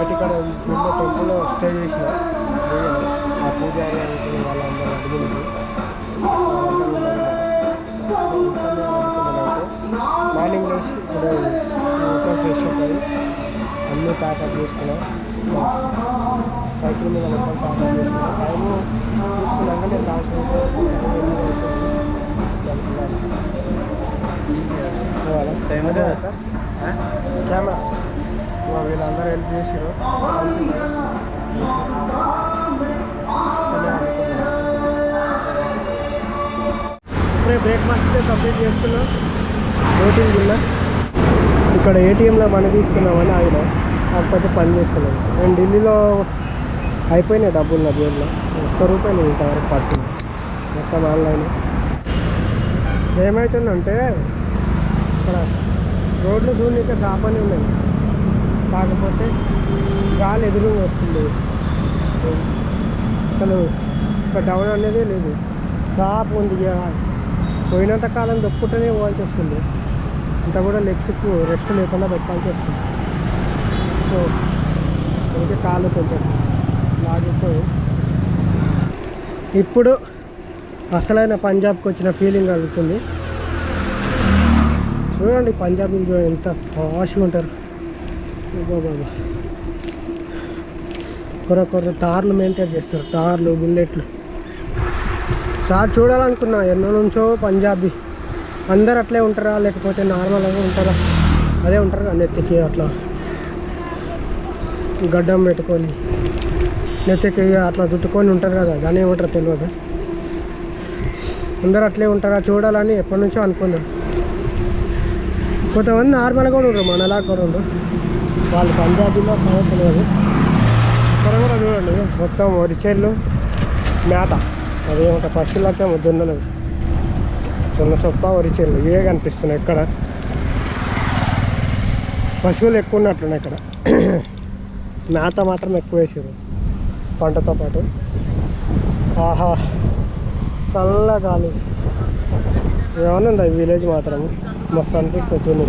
బయట ఇక్కడ గుళ్ళో టెంపుల్లో స్టే చేసిన ఆ పూజారి అనుకునే వాళ్ళందరూ అడిగింది మార్నింగ్ లేచి ఇప్పుడు మొత్తం ఫ్రెష్ అప్ అయ్యి అన్నీ ప్యాకప్ చేసుకున్నాం. సైకిల్ మీద మొత్తం ప్యాకప్ చేసుకున్నాం. టైము చూస్తున్నాక నేను కెమెరా వీళ్ళందరూ హెల్ప్ చేసారు. ఇప్పుడే బ్రేక్ఫాస్ట్ కంప్లీట్ చేసుకున్నాం. ఓటింగ్ తిన్నా. ఇక్కడ ఏటీఎంలో మనీ తీసుకున్నామని ఆయన కాకపోతే పని చేస్తున్నాం. నేను ఢిల్లీలో అయిపోయినాయి డబ్బులు నా జేబులో. ₹1 ఇంతవరకు పడుతుంది మొత్తం ఆన్లైన్. ఏమవుతుందంటే ఇక్కడ రోడ్లు చూడనిక సాపని ఉన్నాయి, కాకపోతే గాలి ఎదురుగా వస్తుంది. అసలు ఇక్కడ డౌన్ అనేది లేదు, సాప్ ఉంది. పోయినంత కాలం దొక్కుంటూనే పోవాల్సి వస్తుంది. ఇంత కూడా లెగ్స్కు రెస్ట్ లేకుండా పెట్టాల్సి వస్తుంది. సో అందుకే కాళ్ళు కొంచెం లాగిపోయి ఇప్పుడు అసలైన పంజాబ్కి వచ్చిన ఫీలింగ్ కలుగుతుంది. చూడండి పంజాబ్ ఎంత ఫాస్ట్గా ఉంటారు. బాబా కొర తార్లు మెయింటైన్ చేస్తారు, తార్లు బుల్లెట్లు. సార్ చూడాలనుకున్నా ఎన్నో నుంచో పంజాబీ. అందరు అట్లే ఉంటారా లేకపోతే నార్మల్గా ఉంటారా? అదే ఉంటారు కదా, నెత్తికి అట్లా గడ్డం పెట్టుకొని నెత్తికి అట్లా చుట్టుకొని ఉంటారు కదా, దాన్ని ఏమంటారు తెలియదు. అందరు అట్లే ఉంటారా చూడాలని ఎప్పటి నుంచో అనుకున్నాను. కొంతమంది నార్మల్గా కూడా ఉండరు, మనలా కూడా ఉండరు. వాళ్ళు పంజాబీలో తెలియదు. ఇక్కడ కూడా చూడండి మొత్తం వరిచేళ్ళు మేత. అదేమంట పశువులకే దున్నలు, జొన్న సొప్ప వరిచేళ్ళు ఇవే కనిపిస్తున్నాయి. ఇక్కడ పశువులు ఎక్కువ ఉన్నట్లున్నాయి. ఇక్కడ మేత మాత్రం ఎక్కువ వేసారు పంటతో పాటు. ఆహా చల్ల గాలి ఏమన్నా ఉంది. విలేజ్ మాత్రం మస్తు అనిపిస్తుంది చూడండి.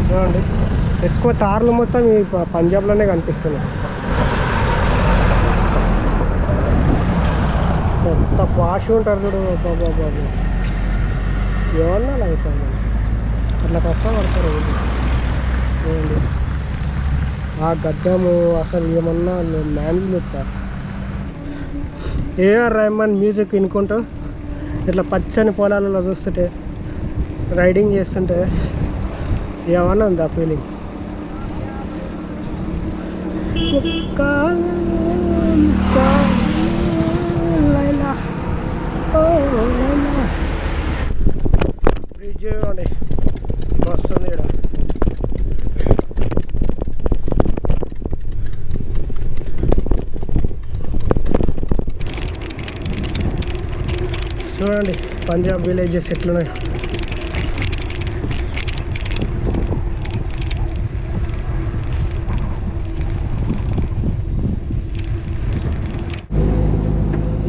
చూడండి ఎక్కువ తార్లు మొత్తం ఈ పంజాబ్లోనే కనిపిస్తున్నాయి. ఎంత పాష్ ఉంటారు చూడు బాబు. ఏమన్నా అయిపోయింది అట్లా కష్టపడతారు. చూడండి ఆ గడ్డము అసలు ఏమన్నా మ్యాన్లు చెప్తారు. ఏఆర్ రెహమాన్ మ్యూజిక్ వినుకుంటూ ఇట్లా పచ్చని పొలాలలో చూస్తుంటే రైడింగ్ చేస్తుంటే ఏమన్నా ఉంది ఆ ఫీలింగ్. బ్రిడ్జ్ చూడండి వస్తుంది ఇక్కడ. చూడండి పంజాబ్ విలేజెస్ ఎట్లున్నాయి.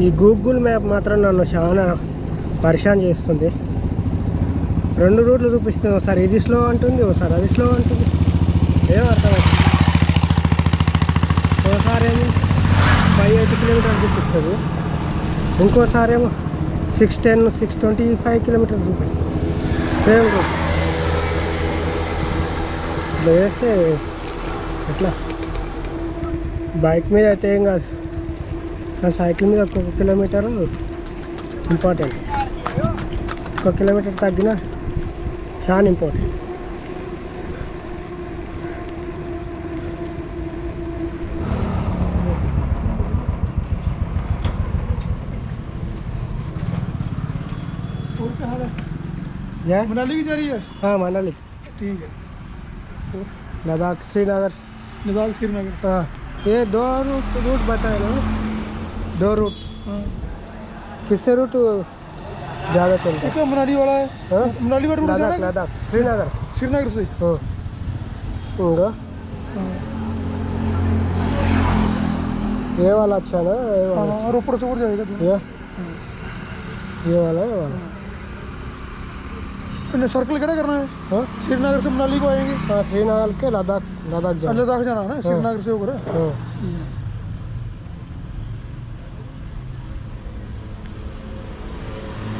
ఈ గూగుల్ మ్యాప్ మాత్రం నన్ను చాలా పరిశాన్ చేస్తుంది. 2 రూట్లు చూపిస్తుంది. ఒకసారి ఇది స్లో అంటుంది, ఒకసారి అది స్లో అంటుంది. ఏం అర్థమవుతుంది. ఒకసారి ఏమో 5-8 కిలోమీటర్లు చూపిస్తుంది, ఇంకోసారి ఏమో 610, 625 కిలోమీటర్లు చూపిస్తుంది. సేమ్ రూట్ ఇట్లా వేస్తే ఎట్లా? బైక్ మీద అయితే ఏం కాదు, సైకిల్ మీద 1 కిలోమీటరు ఇంపార్టెంట్. 1 కిలోమీటర్ తగ్గినా చాలా ఇంపార్టెంట్. मनाली की जा रही है? हाँ मनाली ठीक है. लद्दाख श्रीनगर. लद्दाख श्रीनगर. हाँ ये 2 रूट बताए ना, 2 रूट. हाँ किससे रूट ज़्यादा चलता है? मनाली वाला है. हाँ मनाली वाला रूट लद्दाख लद्दाख श्रीनगर. श्रीनगर से. हाँ होगा ये वाला अच्छा ना, ये वाला. और ऊपर से और जाएगा. ये वाला है वाला. सर्कल क्या करना है? हाँ? श्रीनगर से मनाली को आएंगे। हाँ, श्रीनगर के लद्दाख जाना। लद्दाख जाना है ना, श्रीनगर से होकर। हाँ।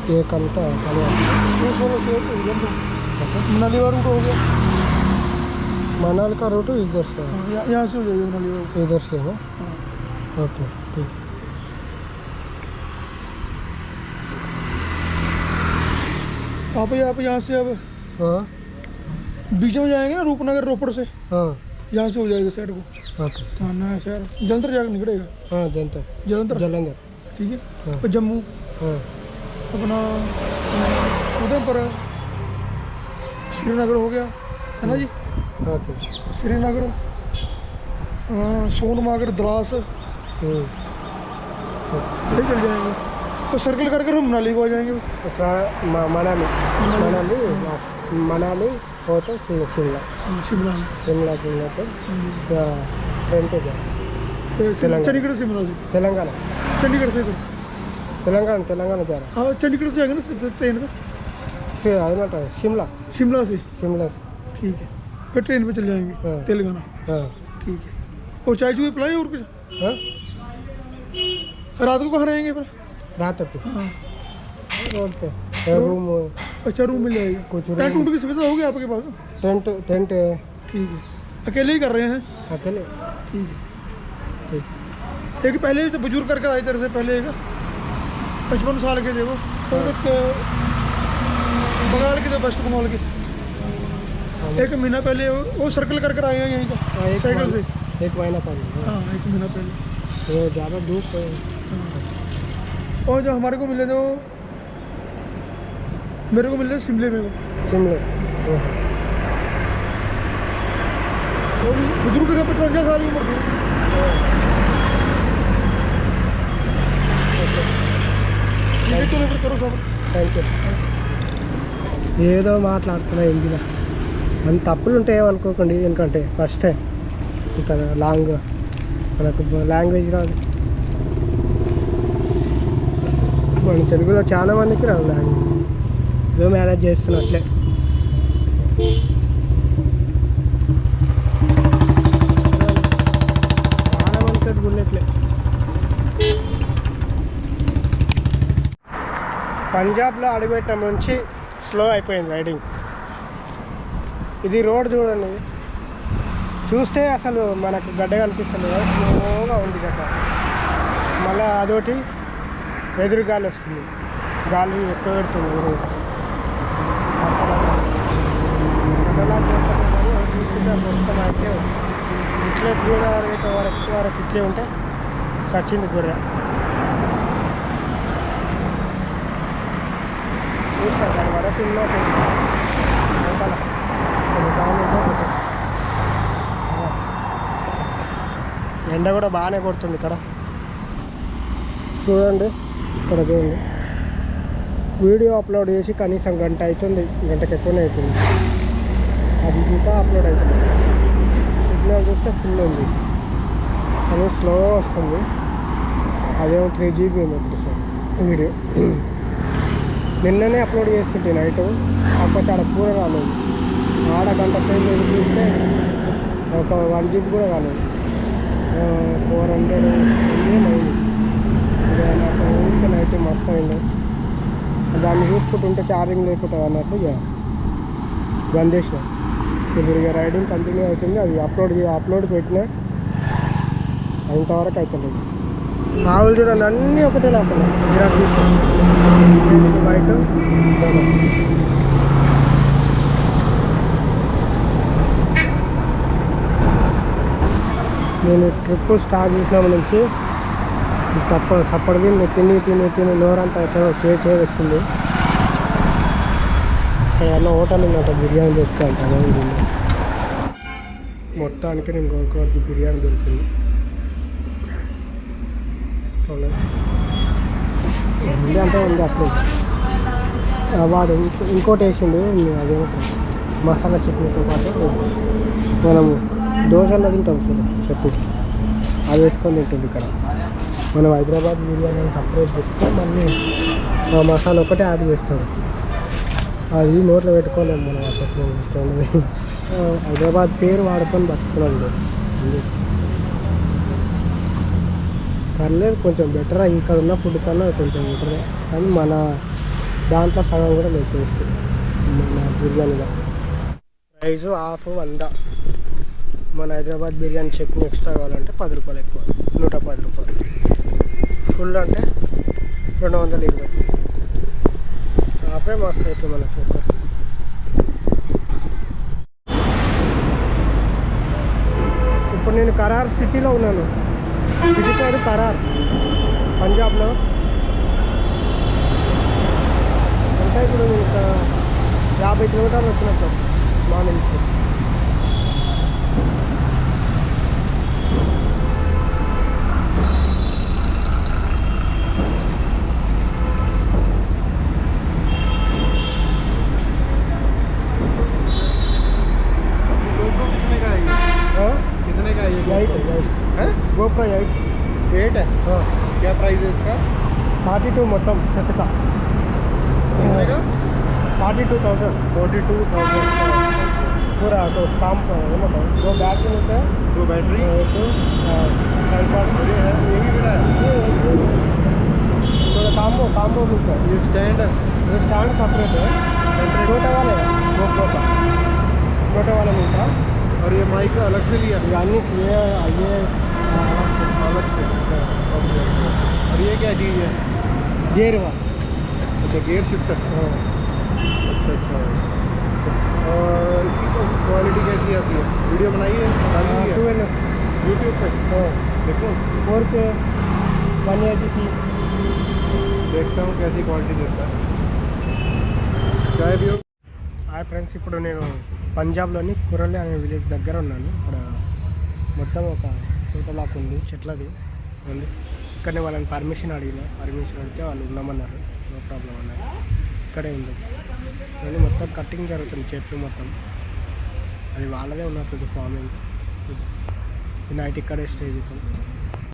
ये कमता है मनाली वाला रूट हो गया। मनाली का रूट इधर से है। यहाँ से हो जाएगा मनाली वाला। इधर से है। ओके ठीक है। आप यहाँ से अब हाँ बीच में जाएंगे ना, रूपनगर रोपड़ से। हाँ यहाँ से हो जाएगा साइड को। ओके। हाँ नया शहर जलंधर जाकर निकलेगा। हाँ जलंधर ठीक है। हाँ। और जम्मू हाँ अपना उधमपुर श्रीनगर हो गया है ना जी। ओके। श्रीनगर सोनमार्ग द्रास ये चल जाएंगे। तो सर्कल करके हम मनाली को आ जाएंगे। मनाली हो तो शिमला के तो ट्रेन पे जाए। चंडीगढ़ शिमला से तेलंगाना चंडीगढ़ से तेलंगाना जा रहा है। हाँ चंडीगढ़ से जाएंगे ना ट्रेन पे। फिर आना शिमला से ठीक है। फिर ट्रेन पे चल जाएंगे तेलंगाना। हाँ ठीक है। और चाय चुए पिलाएं और कुछ? हाँ रात को कहाँ रहेंगे फिर? रात को हाँ रोड पे रूम। अच्छा रूम मिल जाएगा। कुछ टेंट उंट की सुविधा होगी आपके पास? टेंट है। ठीक है। अकेले ही कर रहे हैं? अकेले। ठीक है। ठीक। एक पहले भी तो बुजुर्ग करके आए तरह से पहले एक 55 साल के थे वो तो बंगाल के थे, वेस्ट बंगाल के। एक महीना पहले वो सर्कल कर आए हैं यहीं का साइकिल से। 1 महीना पहले। हाँ 1 महीना पहले। तो ज़्यादा धूप है। और जो हमारे को मिले, जो मेरे को मिले शिमले में, शिमले वो बुजुर्ग का 55 साल की उम्र थी। ठीक है चलो फिर करो सब। Thank you. ఏదో మాట్లాడుతున్నా హిందీలో మన తప్పులు ఉంటాయో అనుకోకండి, ఎందుకంటే ఫస్ట్ టైం ఇక్కడ లాంగ్ మనకు లాంగ్వేజ్ రాదు. మన తెలుగులో చాలా మందికి రాదు లాంగ్వేజ్. ఏదో మేనేజ్ చేస్తున్నట్లే. చాలా మంది గుళ్ళట్లే. పంజాబ్లో అడుగుపెట్టడం నుంచి స్లో అయిపోయింది రైడింగ్. ఇది రోడ్ చూడండి, చూస్తే అసలు మనకు గడ్డ కనిపిస్తుంది, స్లోగా ఉంది గడ్డ. మళ్ళీ అదొకటి ఎదురు గాలి వస్తుంది, గాలి ఎక్కువ పెడుతుంది. అసలు చూస్తుంటే మొత్తం అయితే ఇట్లే గోదావరి వరకు ఇట్లే ఉంటే చచ్చింది గొర్రె. చూస్తాను దాని వరకు ఎండ కూడా బాగానే కొడుతుంది ఇక్కడ. చూడండి ఇక్కడ చూడండి. వీడియో అప్లోడ్ చేసి కనీసం గంట అవుతుంది, గంటకి ఎక్కువనే అవుతుంది. అది ఇంకా అప్లోడ్ అవుతుంది. సిగ్నల్ చూస్తే ఫుల్ ఉంది, అది స్లో వస్తుంది. అదేమో 3 GB ఉంది ఇప్పుడు సార్ వీడియో. నిన్ననే అప్లోడ్ చేస్తుంటే నైట్, కాకపోతే ఆడ కూర రాలేదు. ఆడ గంట సేపు ఎదురు చూస్తే ఒక 1 GB కూడా రాలేదు. 400 అయింది. ఇక నాకు ఊరికే నైట్ మస్తు అయింది. దాన్ని చూసుకుంటుంటే ఛార్జింగ్ లేకుండా అన్నట్టు ఇక బంద్ చేసిన. ఇప్పుడు ఇక రైడింగ్ కంటిన్యూ అవుతుంది. అది అప్లోడ్ పెట్టినా అంతవరకు అవుతుంది. ఆవులు చూడండి అన్నీ ఒకటే లేకుండా జిరాఫ్ చూసాను బయట. నేను ట్రిప్ స్టార్ట్ చేసినప్పటి నుంచి సప్పటిది తిని నోరంతా చేయబెట్టింది. ఇక్కడ అన్న హోటల్ ఉందంట, బిర్యానీ దొరుకుతాయంట. మొత్తానికి నేను కోరుకోవద్దు, బిర్యానీ దొరుకుతుంది. ఉంది అంటే ఉంది అట్లా. వాడు ఇంకోటి వేసిండు, అదేమో మసాలా చట్నీతో పాటు మనము దోశల్లో తింటాం చూడు చట్నీ, అది వేసుకొని తింటుంది. ఇక్కడ మనం హైదరాబాద్ బిర్యానీ సపరేట్ చేస్తే మళ్ళీ మసాలా ఒకటే యాడ్ చేస్తాడు. అది నోట్లో పెట్టుకోలేము మనం అసలు ఇష్టం ఉండదు. హైదరాబాద్ పేరు వాడుకొని బతుకుతున్నాం లేదు. పర్లేదు, కొంచెం బెటరా ఇక్కడ ఉన్న ఫుడ్ కన్నా కొంచెం బెటరే, కానీ మన దాంట్లో సగం కూడా లేదు టేస్ట్ మన బిర్యానీలో. Price half 100. మన హైదరాబాద్ బిర్యానీ చట్నీ ఎక్స్ట్రా కావాలంటే 10 రూపాయలు ఎక్కువ, 110 రూపాయలు. ఫుల్ అంటే 220. హాఫే మస్తు అవుతుంది మనకు ఒక్కటి. ఇప్పుడు నేను కరార్ సిటీలో ఉన్నాను. సిటీ పేరు కరార్, పంజాబ్లో. అంటే ఇప్పుడు నేను ఒక 50 కిలోమీటర్లు వచ్చినట్టు మా నుంచి. कितने का है ये? 8 GoPro 8 है। क्या प्राइस है इसका? 42 మొత్తం సెట్ का कितने का? 42,000 पूरा। तो काम मतलब 2 बैटरी होते हैं, 2 बैटरी, एक ये है, ये भी मिला है। तो काम्बो मिलता है। ये स्टैंड है, ये स्टैंड सेपरेट है, छोटे वाले GoPro का छोटे वाला मिलता है। और ये माइक अलग से लिया? यानी ये अलग से। और ये क्या चीज़ है? गेयर वाला। अच्छा, गियर शिफ्टर। अच्छा अच्छा। और इसकी क्वालिटी कैसी आती है? वीडियो बनाई है, डाली है 12 यूट्यूब पे? देखो 4K 180p। देखता हूँ कैसी क्वालिटी देता है। चाय भी हो। హాయ్ ఫ్రెండ్స్, ఇప్పుడు నేను పంజాబ్లోని కురలి అనే విలేజ్ దగ్గర ఉన్నాను. ఇక్కడ మొత్తం ఒక తోటలాక్ ఉంది, చెట్లది ఉంది. ఇక్కడనే వాళ్ళని పర్మిషన్ అడిగితే వాళ్ళు ఉండమన్నారు, నో ప్రాబ్లం అన్నారు. ఇక్కడే ఉంది, కానీ మొత్తం కటింగ్ జరుగుతుంది చెట్లు మొత్తం. అది వాళ్ళదే ఉన్నట్టు ఫార్మింగ్. నైట్ ఇక్కడే స్టే చేస్తాం.